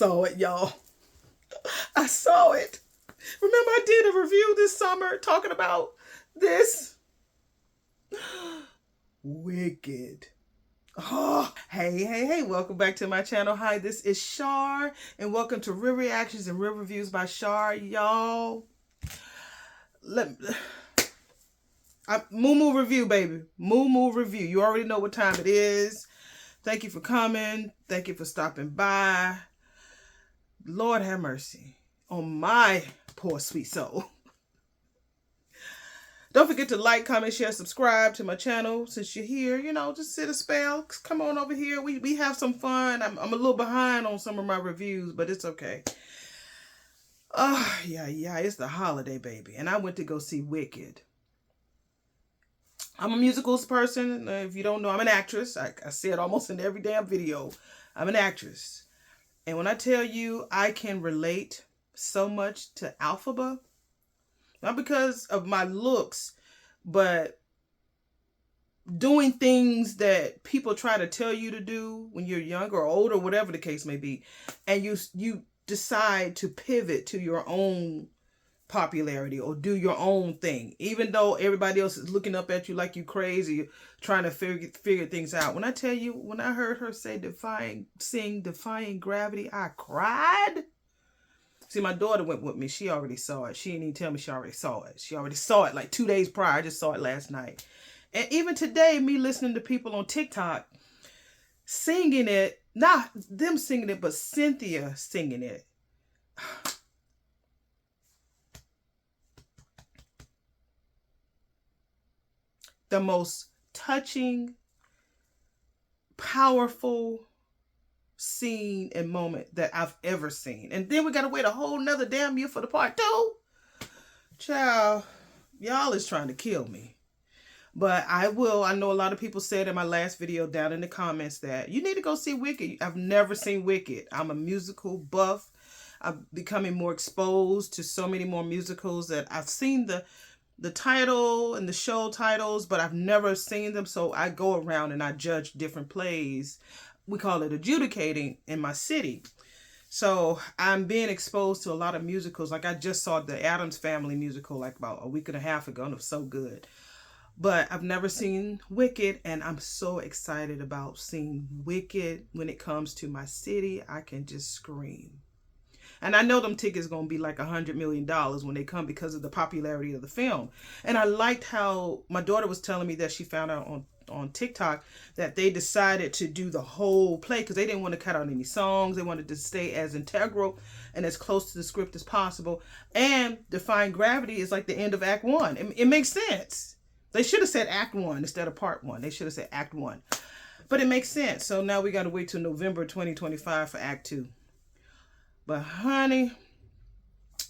saw it, y'all. I saw it. Remember I did a review this summer talking about this? Wicked. Oh, hey, welcome back to my channel. Hi, this is Shar, and welcome to Real Reactions and Real Reviews by Shar, y'all. MUMU review, baby. MUMU review. You already know what time it is. Thank you for coming. Thank you for stopping by. Lord have mercy on my poor sweet soul. Don't forget to like, comment, share, subscribe to my channel. Since you're here, you know, just sit a spell. Come on over here. We have some fun. I'm a little behind on some of my reviews, but it's okay. Yeah, it's the holiday, baby. And I went to go see Wicked. I'm a musicals person. If you don't know, I'm an actress. I say it almost in every damn video. I'm an actress. And when I tell you I can relate so much to Alphaba, not because of my looks, but doing things that people try to tell you to do when you're younger or older, whatever the case may be, and you decide to pivot to your own popularity or do your own thing, even though everybody else is looking up at you like you crazy, trying to figure things out. When I tell you, when I heard her sing Defying Gravity, I cried. See, my daughter went with me. She already saw it. She didn't even tell me she already saw it. She already saw it like 2 days prior. I just saw it last night. And even today, me listening to people on TikTok singing it, not them singing it, but Cynthia singing it. The most touching, powerful scene and moment that I've ever seen. And then we got to wait a whole nother damn year for the part 2. Child, y'all is trying to kill me. But I will. I know a lot of people said in my last video down in the comments that you need to go see Wicked. I've never seen Wicked. I'm a musical buff. I'm becoming more exposed to so many more musicals that I've seen the title and the show titles, but I've never seen them. So I go around and I judge different plays. We call it adjudicating in my city. So I'm being exposed to a lot of musicals. Like I just saw the Addams Family musical like about a week and a half ago, and it was so good. But I've never seen Wicked, and I'm so excited about seeing Wicked. When it comes to my city, I can just scream. And I know them tickets going to be like $100 million when they come because of the popularity of the film. And I liked how my daughter was telling me that she found out on TikTok that they decided to do the whole play because they didn't want to cut out any songs. They wanted to stay as integral and as close to the script as possible. And Defying Gravity is like the end of Act 1. It makes sense. They should have said Act 1 instead of Part 1. They should have said Act 1. But it makes sense. So now we got to wait till November 2025 for Act 2. But honey,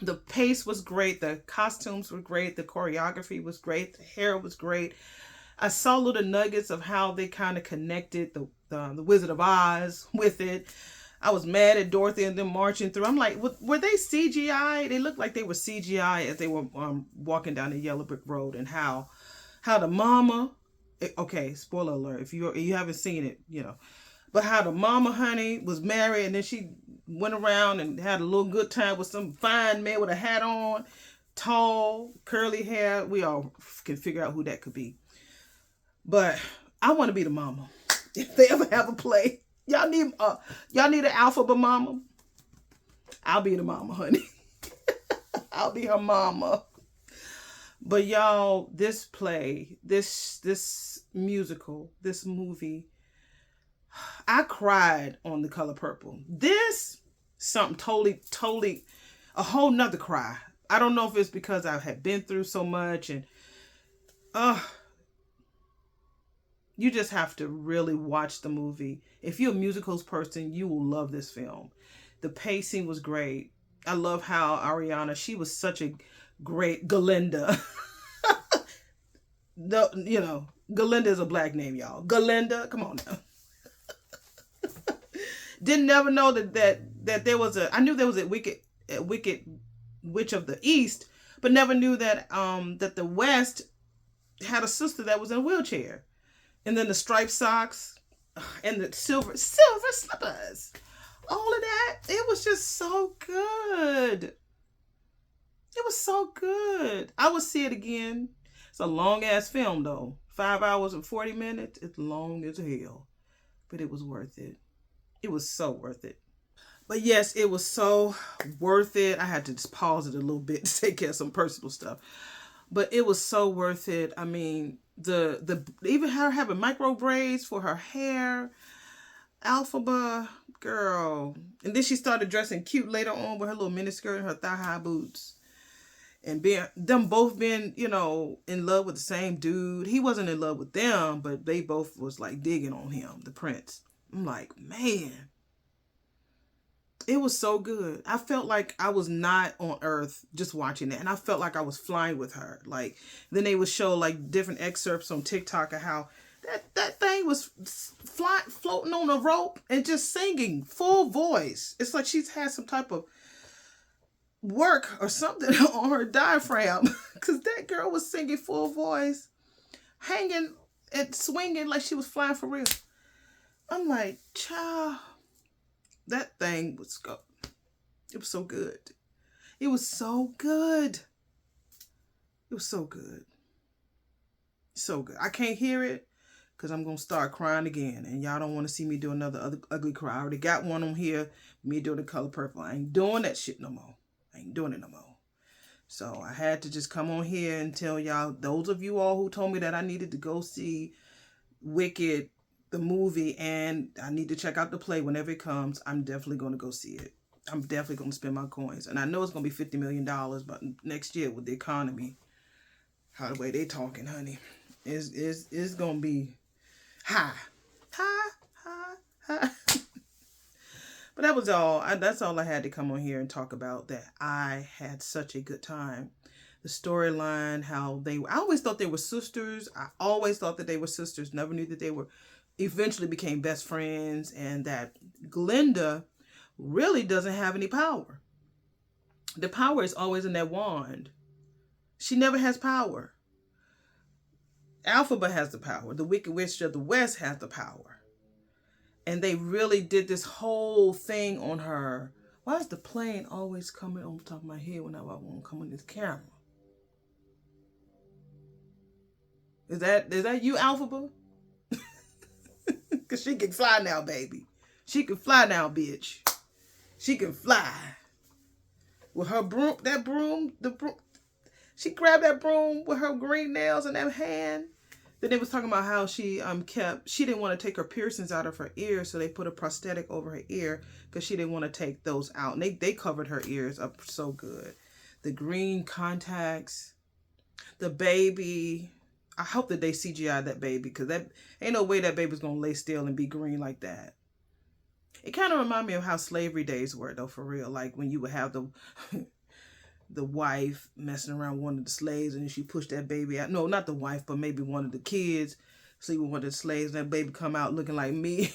the pace was great. The costumes were great. The choreography was great. The hair was great. I saw little nuggets of how they kind of connected the Wizard of Oz with it. I was mad at Dorothy and them marching through. I'm like, were they CGI? They looked like they were CGI as they were walking down the yellow brick road, and how the mama, okay, spoiler alert, if you haven't seen it, you know, but how the mama, honey, was married and then she went around and had a little good time with some fine man with a hat on, tall, curly hair. We all can figure out who that could be. But I want to be the mama. If they ever have a play, y'all need an Alphaba mama. I'll be the mama, honey. I'll be her mama. But y'all, this play, this musical, this movie, I cried on The Color Purple. This, something totally, a whole nother cry. I don't know if it's because I had been through so much, and you just have to really watch the movie. If you're a musicals person, you will love this film. The pacing was great. I love how Ariana, she was such a great Galinda. You know, Galinda is a black name, y'all. Galinda, come on now. Didn't never know that there was I knew there was a wicked witch of the East, but never knew that that the West had a sister that was in a wheelchair. And then the striped socks and the silver slippers. All of that. It was just so good. It was so good. I would see it again. It's a long ass film though. 5 hours and 40 minutes. It's long as hell. But it was worth it. It was so worth it. But yes, it was so worth it. I had to just pause it a little bit to take care of some personal stuff. But it was so worth it. I mean, the even her having micro braids for her hair, Alphaba, girl. And then she started dressing cute later on with her little miniskirt and her thigh high boots. And being them both being, in love with the same dude. He wasn't in love with them, but they both was like digging on him, the prince. I'm like, man, it was so good. I felt like I was not on Earth just watching it, and I felt like I was flying with her. Like then they would show like different excerpts on TikTok of how that thing was floating on a rope and just singing full voice. It's like she's had some type of work or something on her diaphragm because that girl was singing full voice, hanging and swinging like she was flying for real. I'm like, child. That thing was go. It was so good. It was so good. It was so good. So good. I can't hear it because I'm going to start crying again. And y'all don't want to see me do another ugly cry. I already got one on here. Me doing the color purple. I ain't doing that shit no more. I ain't doing it no more. So I had to just come on here and tell y'all, those of you all who told me that I needed to go see Wicked the movie and I need to check out the play whenever it comes, I'm definitely going to go see it. I'm definitely going to spend my coins. And I know it's going to be $50 million, but next year with the economy, how the way they talking, honey, is going to be high. But that was all. That's all I had to come on here and talk about, that I had such a good time. The storyline, how I always thought they were sisters. I always thought that they were sisters. Never knew that they were eventually became best friends, and that Glinda really doesn't have any power. The power is always in that wand. She never has power. Alphaba has the power. The Wicked Witch of the West has the power. And they really did this whole thing on her. Why is the plane always coming on top of my head whenever I want to come on this camera? Is that you, Alphaba? Because she can fly now, baby. She can fly now, bitch. She can fly. With her broom, the broom. She grabbed that broom with her green nails in that hand. Then they was talking about how she didn't want to take her piercings out of her ear, so they put a prosthetic over her ear because she didn't want to take those out. And they covered her ears up so good. The green contacts, the baby. I hope that they CGI that baby, because that ain't no way that baby's gonna lay still and be green like that. It kind of reminded me of how slavery days were, though, for real. Like when you would have the wife messing around one of the slaves, and then she pushed that baby out. No, not the wife, but maybe one of the kids sleep with one of the slaves, and that baby come out looking like me.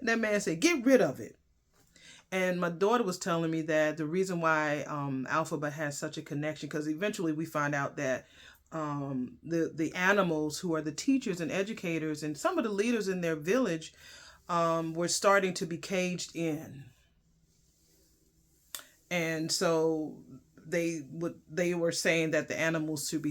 And that man said, "Get rid of it." And my daughter was telling me that the reason why Alphaba has such a connection, because eventually we find out that the animals who are the teachers and educators and some of the leaders in their village were starting to be caged in. And so they were saying that the animals should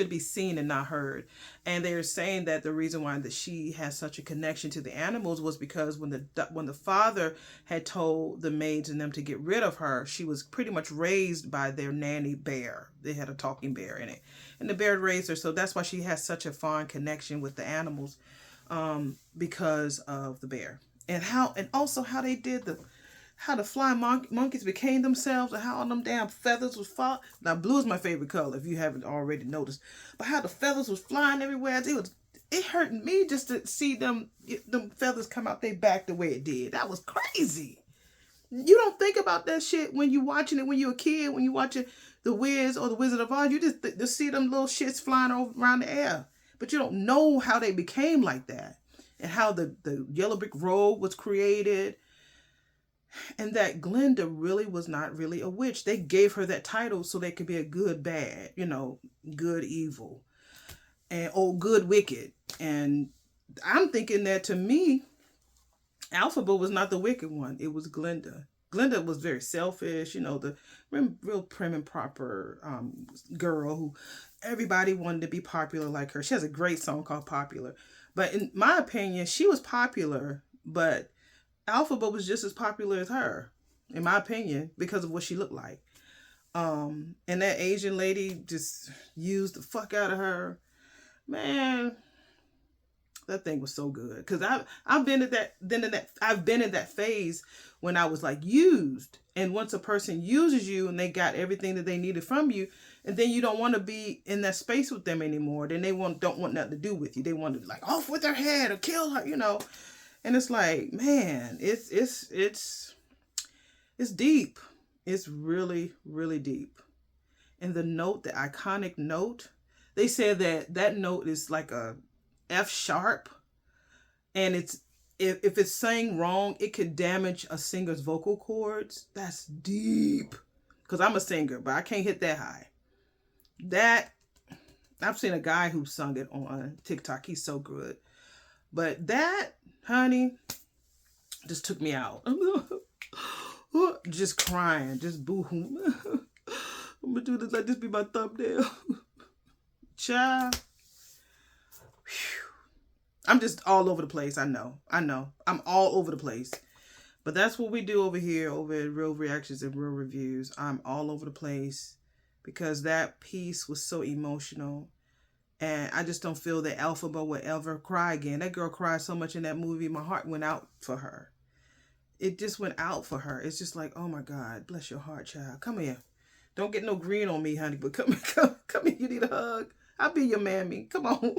be seen and not heard. And they were saying that the reason why that she has such a connection to the animals was because when the father had told the maids and them to get rid of her, she was pretty much raised by their nanny bear. They had a talking bear in it, and the bear raised her. So that's why she has such a fond connection with the animals, because of the bear. And also how they did how the flying monkeys became themselves, and how all them damn feathers was fall. Now blue is my favorite color, if you haven't already noticed. But how the feathers was flying everywhere. It hurt me just to see them feathers come out their back the way it did. That was crazy. You don't think about that shit when you watching it when you're a kid, when you watching The Wiz or The Wizard of Oz. You just see them little shits flying around the air. But you don't know how they became like that, and how the yellow brick road was created. And that Glinda really was not really a witch. They gave her that title so they could be a good bad, good evil, and good wicked. And I'm thinking that, to me, Alphaba was not the wicked one. It was Glenda. Glenda was very selfish, the real prim and proper girl who everybody wanted to be popular like her. She has a great song called Popular. But in my opinion, she was popular, but Alphaba was just as popular as her, in my opinion, because of what she looked like. And that Asian lady just used the fuck out of her. Man, that thing was so good. Cause I've been at I've been in that phase when I was like used. And once a person uses you and they got everything that they needed from you, and then you don't want to be in that space with them anymore, then they don't want nothing to do with you. They want to like off with her head or kill her, And it's like, man, it's deep. It's really, really deep. And the note, the iconic note, they said that note is like a F sharp, and it's if it's sang wrong, it could damage a singer's vocal cords. That's deep. Cause I'm a singer, but I can't hit that high. That I've seen a guy who sung it on TikTok. He's so good. But that, honey, just took me out. Just crying, just boo-hoo. I'm gonna do this, let this be my thumbnail. Child. Whew. I'm just all over the place. I know. I'm all over the place. But that's what we do over here, over at Real Reactions and Real Reviews. I'm all over the place because that piece was so emotional. And I just don't feel that Alphaba will ever cry again. That girl cried so much in that movie. My heart went out for her. It just went out for her. It's just like, oh my God, bless your heart, child. Come here. Don't get no green on me, honey, but come here. You need a hug. I'll be your mammy. Come on.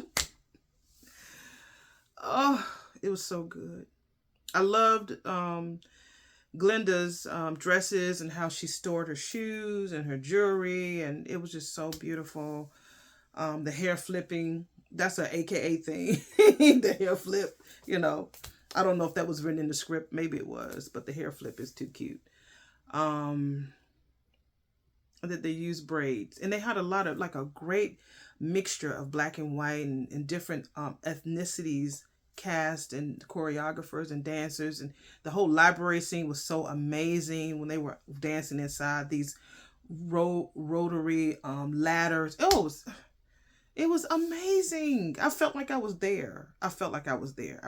Oh, it was so good. I loved Glenda's dresses and how she stored her shoes and her jewelry, and it was just so beautiful. The hair flipping, that's an AKA thing. The hair flip, I don't know if that was written in the script. Maybe it was, but the hair flip is too cute. That they used braids, and they had a lot of like a great mixture of black and white and different ethnicities cast and choreographers and dancers, and the whole library scene was so amazing when they were dancing inside these rotary ladders. It was amazing. I felt like I was there. I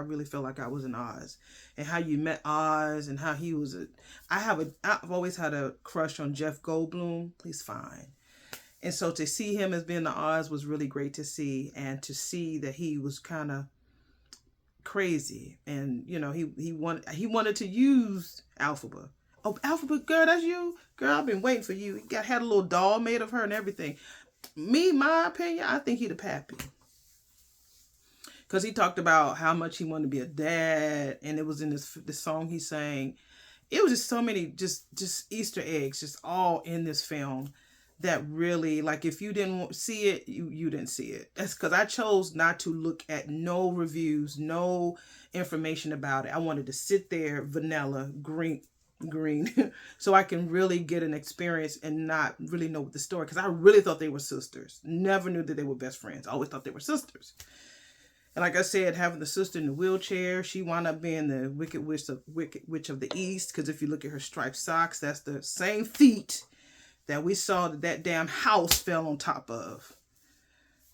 really felt like I was in Oz, and how you met Oz and how he was I've always had a crush on Jeff Goldblum. He's fine. And so to see him as being the Oz was really great to see, and to see that he was kind of crazy, and he wanted to use Alphaba. Oh, Alphaba, girl, that's you? Girl, I've been waiting for you. He had a little doll made of her and everything. My opinion, I think he the pappy. Because he talked about how much he wanted to be a dad, and it was in this song he sang. It was just so many just Easter eggs just all in this film that really, like, if you didn't see it, you didn't see it. That's because I chose not to look at no reviews, no information about it. I wanted to sit there vanilla, green so I can really get an experience and not really know the story, because I really thought they were sisters. Never knew that they were best friends. I always thought they were sisters. And like I said, having the sister in the wheelchair, she wound up being the wicked witch of the East, because if you look at her striped socks, that's the same feet that we saw that damn house fell on top of.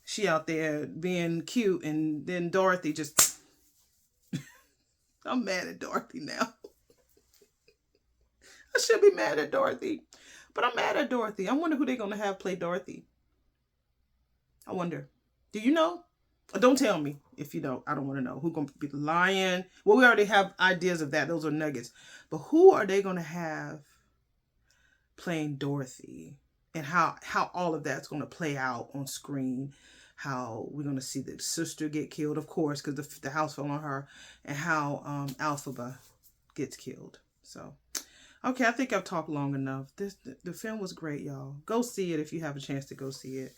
She out there being cute, and then Dorothy just I'm mad at Dorothy now. I should be mad at Dorothy, but I'm mad at Dorothy. I wonder who they're going to have play Dorothy. I wonder. Do you know? Don't tell me if you don't. I don't want to know. Who's going to be the lion? Well, we already have ideas of that. Those are nuggets. But who are they going to have playing Dorothy? And how all of that's going to play out on screen. How we're going to see the sister get killed, of course, because the house fell on her. And how Alphaba gets killed. So... okay, I think I've talked long enough. The film was great, y'all. Go see it if you have a chance to go see it.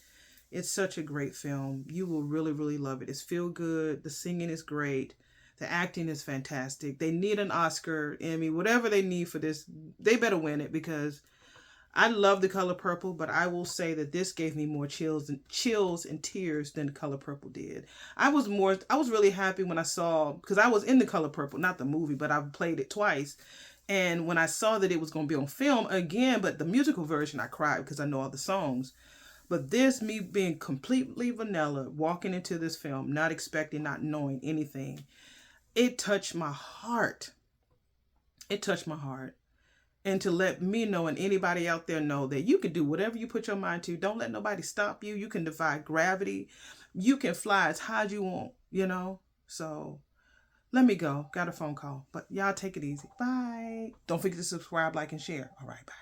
It's such a great film. You will really, really love it. It's feel good. The singing is great. The acting is fantastic. They need an Oscar, Emmy, whatever they need for this. They better win it, because I love The Color Purple, but I will say that this gave me more chills and tears than The Color Purple did. I was really happy when I saw, because I was in The Color Purple, not the movie, but I've played it twice. And when I saw that it was going to be on film again, but the musical version, I cried because I know all the songs. But this, me being completely vanilla, walking into this film, not expecting, not knowing anything, it touched my heart. It touched my heart. And to let me know and anybody out there know that you can do whatever you put your mind to. Don't let nobody stop you. You can defy gravity. You can fly as high as you want, you know? So let me go. Got a phone call. But y'all take it easy. Bye. Don't forget to subscribe, like, and share. All right, bye.